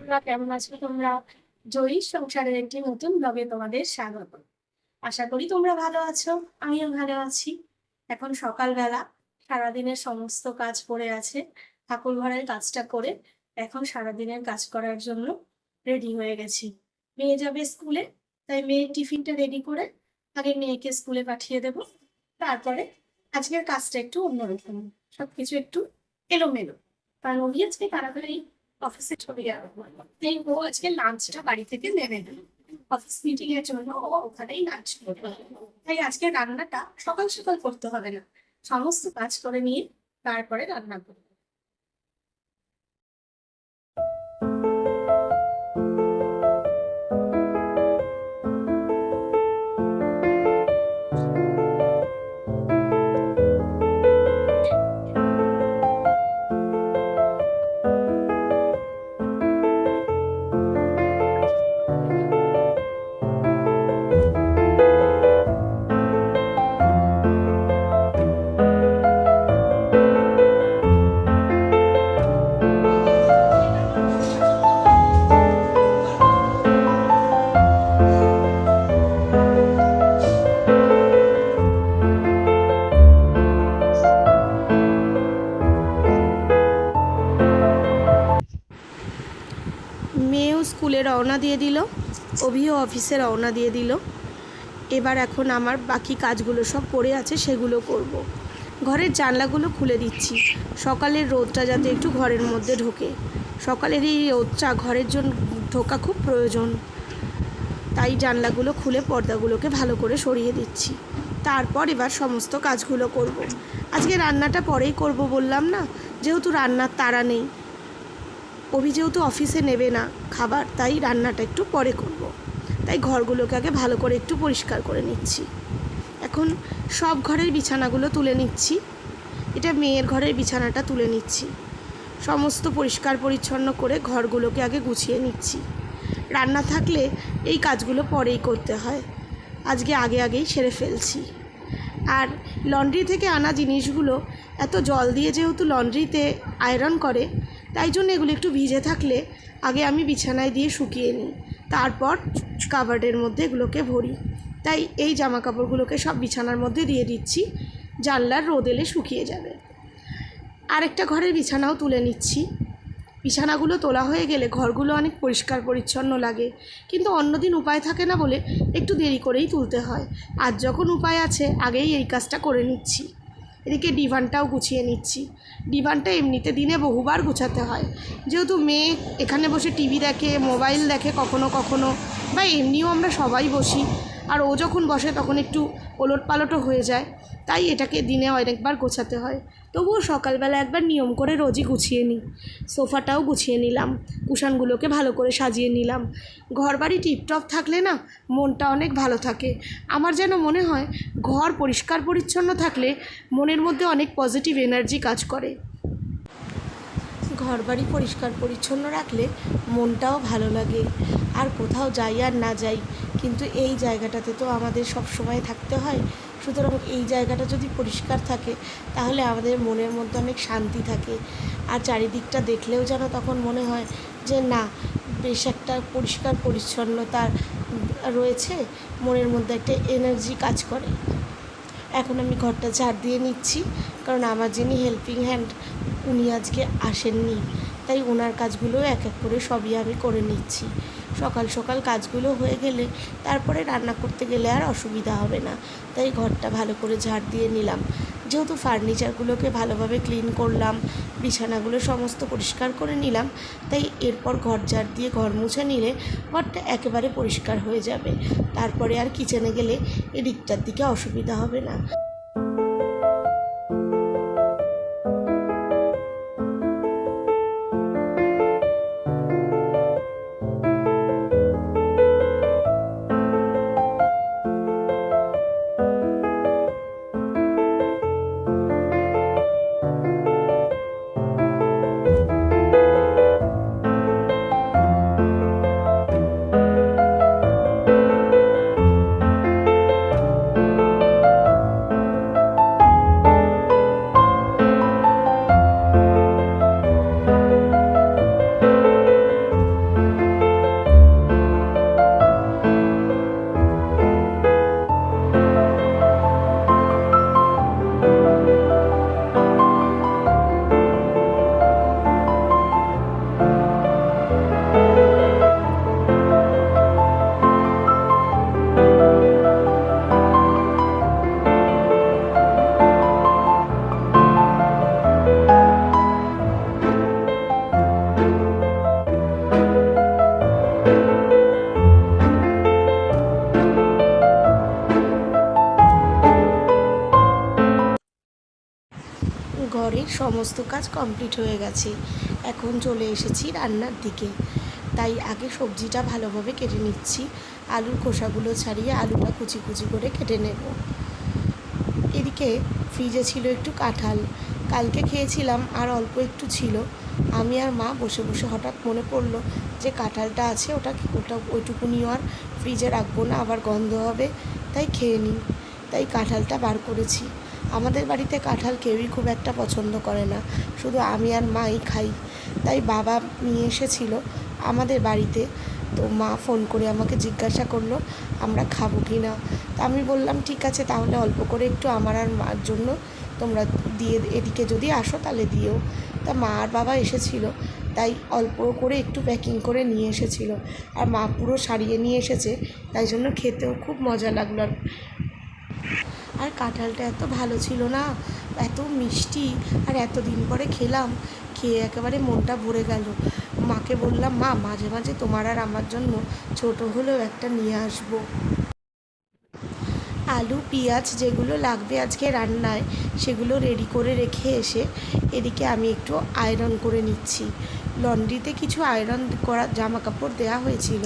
তোমরা কেমন আছো? তোমরা জয়ীর সংসারের একটি নতুন ব্লগে তোমাদের স্বাগত। আশা করি তোমরা ভালো আছো, আমিও ভালো আছি। এখন সকালবেলা, সারাদিনের সমস্ত কাজ পড়ে আছে। ঠাকুর ঘরের কাজটা করে এখন সারাদিনের কাজ করার জন্য রেডি হয়ে গেছি। মেয়ে যাবে স্কুলে, তাই মেয়ের টিফিনটা রেডি করে আগে মেয়েকে স্কুলে পাঠিয়ে দেব। তারপরে আজকের কাজটা একটু অন্যরকম, সবকিছু একটু এলোমেলো, কারণ উনি আজকে তাড়াতাড়ি অফিসে চলে যাবে। তাই ও আজকে লাঞ্চটা বাড়ি থেকে নেবে না, অফিস মিটিং এর জন্য ও ওখানেই লাঞ্চ করবে। তাই আজকে রান্নাটা সকাল সকাল করতে হবে না, সমস্ত কাজ করে নিয়ে তারপরে রান্না করবে। মেয়েও স্কুলে রওনা দিয়ে দিল, অভিও অফিসে রওনা দিয়ে দিল। এবার এখন আমার বাকি কাজগুলো সব পড়ে আছে, সেগুলো করব। ঘরের জানলাগুলো খুলে দিচ্ছি, সকালের রোদটা যাতে একটু ঘরের মধ্যে ঢোকে। সকালের এই রোদটা ঘরের জন্য ঢোকা খুব প্রয়োজন, তাই জানলাগুলো খুলে পর্দাগুলোকে ভালো করে সরিয়ে দিচ্ছি। তারপর এবার সমস্ত কাজগুলো করব। আজকে রান্নাটা পরেই করব বললাম না, যেহেতু রান্নার তাড়া নেই। অভি যেহেতু অফিসে নেবে না খাবার, তাই রান্নাটা একটু পরে করব। তাই ঘরগুলোকে আগে ভালো করে একটু পরিষ্কার করে নিচ্ছি। এখন সব ঘরের বিছানাগুলো তুলে নিচ্ছি। এটা মেয়ের ঘরের বিছানাটা তুলে নিচ্ছি। সমস্ত পরিষ্কার পরিচ্ছন্ন করে ঘরগুলোকে আগে গুছিয়ে নিচ্ছি। রান্না থাকলে এই কাজগুলো পরেই করতে হয়, আজকে আগেই সেরে ফেলছি। আর লন্ড্রি থেকে আনা জিনিসগুলো এত জল দিয়ে যেহেতু লন্ড্রিতে আয়রন করে, তাই জন্য এগুলো একটু ভিজে থাকলে আগে আমি বিছানায় দিয়ে শুকিয়ে নিই, তারপর কাভার্ডের মধ্যে এগুলোকে ভরি। তাই এই জামা কাপড়গুলোকে সব বিছানার মধ্যে দিয়ে দিচ্ছি, জানলার রোদ এলে শুকিয়ে যাবে। আরেকটা ঘরের বিছানাও তুলে নিচ্ছি। বিছানাগুলো তোলা হয়ে গেলে ঘরগুলো অনেক পরিষ্কার পরিচ্ছন্ন লাগে, কিন্তু অন্যদিন উপায় থাকে না বলে একটু দেরি করেই তুলতে হয়। আজ যখন উপায় আছে, আগেই এই কাজটা করে নিচ্ছি। এদিকে ডিভানটাও গুছিয়ে নিচ্ছি। ডিভানটা এমনিতে দিনে বহুবার গুছাতে হয়, যেহেতু মেয়ে এখানে বসে টিভি দেখে, মোবাইল দেখে কখনো কখনো, বা এমনিও আমরা সবাই বসি, আর ও যখন বসে তখন একটু ওলট পালটও হয়ে যায়, তাই এটাকে দিনে অনেকবার গোছাতে হয়। তবুও সকালবেলা একবার নিয়ম করে রোজই গুছিয়ে নিই। সোফাটাও গুছিয়ে নিলাম, কুশানগুলোকে ভালো করে সাজিয়ে নিলাম। ঘরবাড়ি টিপটপ থাকলে না মনটা অনেক ভালো থাকে। আমার যেন মনে হয় ঘর পরিষ্কার পরিচ্ছন্ন থাকলে মনের মধ্যে অনেক পজিটিভ এনার্জি কাজ করে। ঘরবাড়ি পরিষ্কার পরিচ্ছন্ন রাখলে মনটাও ভালো লাগে। আর কোথাও যাই আর না যাই, কিন্তু এই জায়গাটাতে তো আমাদের সব সময় থাকতে হয়। সুতরাং এই জায়গাটা যদি পরিষ্কার থাকে, তাহলে আমাদের মনের মধ্যে অনেক শান্তি থাকে। আর চারিদিকটা দেখলেও যেন তখন মনে হয় যে না, বেশ একটা পরিষ্কার পরিচ্ছন্নতা রয়েছে, মনের মধ্যে একটা এনার্জি কাজ করে। এখন আমি ঘরটা ঝাড় দিয়ে নিচ্ছি, কারণ আমার যিনি হেল্পিং হ্যান্ড উনি আজকে আসেননি, তাই ওনার কাজগুলো এক এক করে সবই আমি করে নিচ্ছি। সকাল সকাল কাজগুলো হয়ে গেলে তারপরে রান্না করতে গেলে আর অসুবিধা হবে না, তাই ঘরটা ভালো করে ঝাড় দিয়ে নিলাম। যেহেতু ফার্নিচারগুলোকে ভালোভাবে ক্লিন করলাম, বিছানাগুলো সমস্ত পরিষ্কার করে নিলাম, তাই এরপর ঘর ঝাড় দিয়ে ঘর মুছে নিলে ঘরটা একেবারে পরিষ্কার হয়ে যাবে। তারপরে আর কিচেনে গেলে এদিকটার দিকে অসুবিধা হবে না। বাড়ির সমস্ত কাজ কমপ্লিট হয়ে গেছে। এখন চলে এসেছি রান্নার দিকে। তাই আগে সবজিটা ভালোভাবে কেটে নিচ্ছি। আলুর খোসাগুলো ছাড়িয়ে আলুটা কুচি কুচি করে কেটে নেব। এদিকে ফ্রিজে ছিল একটু কাঁঠাল, কালকে খেয়েছিলাম আর অল্প একটু ছিল। আমি আর মা বসে বসে হঠাৎ মনে পড়লো যে কাঁঠালটা আছে, ওটা ওইটুকুনিও আর ফ্রিজে রাখবো না, আবার গন্ধ হবে, তাই খেয়ে নিই। তাই কাঁঠালটা বার করেছি। আমাদের বাড়িতে কাঁঠাল কেউই খুব একটা পছন্দ করে না, শুধু আমি আর মাই খাই। তাই বাবা নিয়ে এসেছিল আমাদের বাড়িতে, তো মা ফোন করে আমাকে জিজ্ঞাসা করলো আমরা খাবো কি না। তা আমি বললাম ঠিক আছে, তাহলে অল্প করে একটু আমার আর মার জন্য তোমরা দিয়ে, এদিকে যদি আসো তাহলে দিও। তা মা আর বাবা এসেছিলো, তাই অল্প করে একটু প্যাকিং করে নিয়ে এসেছিলো। আর মা পুরো সারিয়ে নিয়ে এসেছে, তাই জন্য খেতেও খুব মজা লাগলো। আর কাঁঠালটা এত ভালো ছিল না, এত মিষ্টি, আর এতদিন পরে খেলাম, খেয়ে একেবারে মনটা ভরে গেল। মাকে বললাম মা, মাঝে মাঝে তোমার আর আমার জন্য ছোট হলেও একটা নিয়ে আসবো। আলু পেঁয়াজ যেগুলো লাগবে আজকে রান্নায়, সেগুলো রেডি করে রেখে এসে এদিকে আমি একটু আয়রন করে নিচ্ছি। লন্ড্রিতে কিছু আয়রন করা জামা কাপড় দেওয়া হয়েছিল,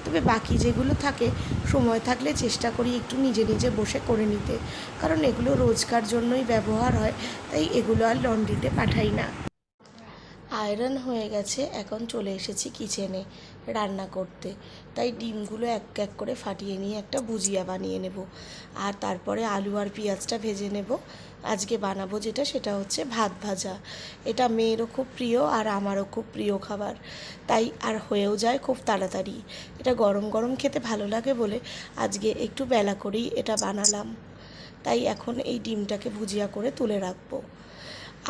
তবে বাকি যেগুলো থাকে সময় থাকলে চেষ্টা করি একটু নিজে নিজে বসে করে নিতে, কারণ এগুলো রোজকার জন্যই ব্যবহার হয়, তাই এগুলো আর লন্ড্রিতে পাঠাই না। আয়রন হয়ে গেছে, এখন চলে এসেছি কিচেনে রান্না করতে। তাই ডিমগুলো এক এক করে ফাটিয়ে নিয়ে একটা ভুজিয়া বানিয়ে নেব, আর তারপরে আলু আর পেঁয়াজটা ভেজে নেব। আজকে বানাবো যেটা, সেটা হচ্ছে ভাত ভাজা। এটা মেয়েরও খুব প্রিয় আর আমারও খুব প্রিয় খাবার, তাই আর হয়েও যায় খুব তাড়াতাড়ি। এটা গরম গরম খেতে ভালো লাগে বলে আজকে একটু বেলা করেই এটা বানালাম। তাই এখন এই ডিমটাকে ভুজিয়া করে তুলে রাখবো।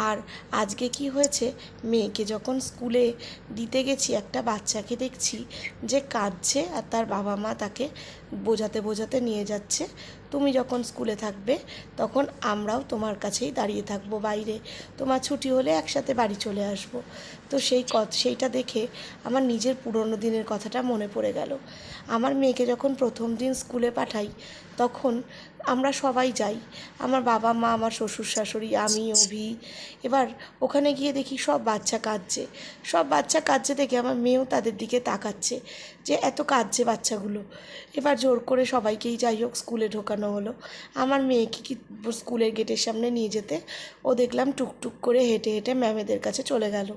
আর আজকে কি হয়েছে, মেয়েকে যখন স্কুলে দিতে গেছি, একটা বাচ্চাকে দেখছি যে কাঁদছে, আর তার বাবা মা তাকে বোঝাতে বোঝাতে নিয়ে যাচ্ছে, তুমি যখন স্কুলে থাকবে তখন আমরাও তোমার কাছেই দাঁড়িয়ে থাকবো বাইরে, তোমার ছুটি হলে একসাথে বাড়ি চলে আসবো। তো সেইটা দেখে আমার নিজের পুরনো দিনের কথাটা মনে পড়ে গেল। আমার মেয়েকে যখন প্রথম দিন স্কুলে পাঠাই, তখন আমরা সবাই যাই, আমার বাবা মা, আমার শ্বশুর শাশুড়ি, আমি, অভি। এবার ওখানে গিয়ে দেখি সব বাচ্চা কাঁদছে দেখে আমার মেয়েও তাদের দিকে তাকাচ্ছে যে এত কাঁদছে বাচ্চাগুলো। এবার জোর করে সবাইকেই যাই হোক স্কুলে ঢোকানো হলো। আমার মেয়েকে কি স্কুলের গেটের সামনে নিয়ে যেতে ও দেখলাম টুকটুক করে হেঁটে হেঁটে ম্যামেদের কাছে চলে গেল।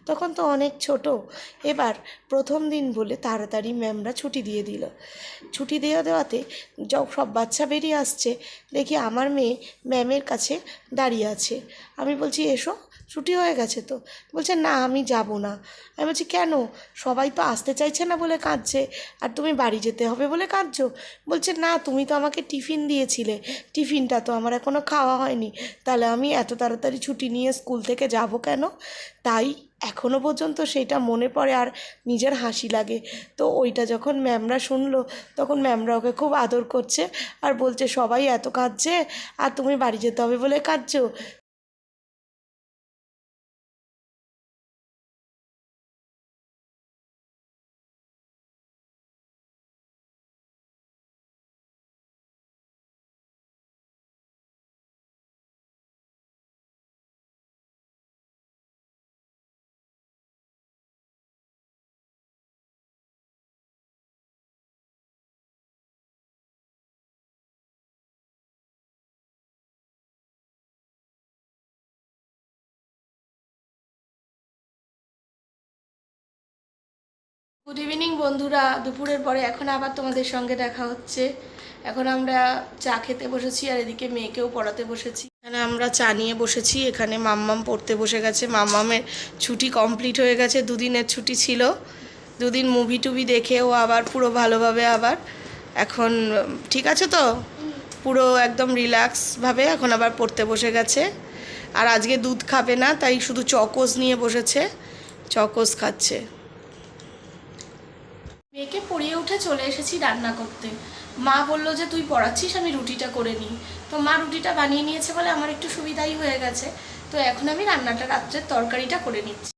তখন তো অনেক ছোট। এবার প্রথম দিন বলে তাড়াতাড়ি ম্যামরা ছুটি দিয়ে দিল। ছুটি দেওয়াতে সব বাচ্চা বেরিয়ে আসছে, দেখি আমার মেয়ে ম্যামের কাছে দাঁড়িয়ে আছে। আমি বলছি এসো, ছুটি হয়ে গেছে তো। বলছে না, আমি যাব না। আমি বলছি কেন? সবাই তো আসতে চাইছে না বলে কাঁদছে, আর তুমি বাড়ি যেতে হবে বলে কাঁদছো। বলছে না, তুমি তো আমাকে টিফিন দিয়েছিলে, টিফিনটা তো আমার এখনও খাওয়া হয়নি, তাহলে আমি এত তাড়াতাড়ি ছুটি নিয়ে স্কুল থেকে যাব কেন? তাই এখনও পর্যন্ত সেইটা মনে পড়ে আর নিজের হাসি লাগে। তো ওইটা যখন ম্যামরা শুনলো, তখন ম্যামরা ওকে খুব আদর করছে আর বলছে সবাই এত কাঁদছে আর তুমি বাড়ি যেতে হবে বলে কাঁদছো। গুড ইভিনিং বন্ধুরা, দুপুরের পরে এখন আবার তোমাদের সঙ্গে দেখা হচ্ছে। এখন আমরা চা খেতে বসেছি, আর এদিকে মেয়েকেও পড়াতে বসেছি। এখানে আমরা চা নিয়ে বসেছি, এখানে মাম্মাম পড়তে বসে গেছে। মাম্মামের ছুটি কমপ্লিট হয়ে গেছে, দুদিনের ছুটি ছিল, দুদিন মুভি টুভি দেখেও আবার পুরো ভালোভাবে আবার এখন ঠিক আছে তো, পুরো একদম রিল্যাক্সভাবে এখন আবার পড়তে বসে গেছে। আর আজকে দুধ খাবে না, তাই শুধু চকোস নিয়ে বসেছে, চকোস খাচ্ছে। মেয়েকে পড়িয়ে উঠে চলে এসেছি রান্না করতে। মা বললো যে তুই পড়াচ্ছিস, আমি রুটিটা করে নিই। তো মা রুটিটা বানিয়ে নিয়েছে বলে আমার একটু সুবিধাই হয়ে গেছে। তো এখন আমি রান্নাটা, রাত্রের তরকারিটা করে নিচ্ছি।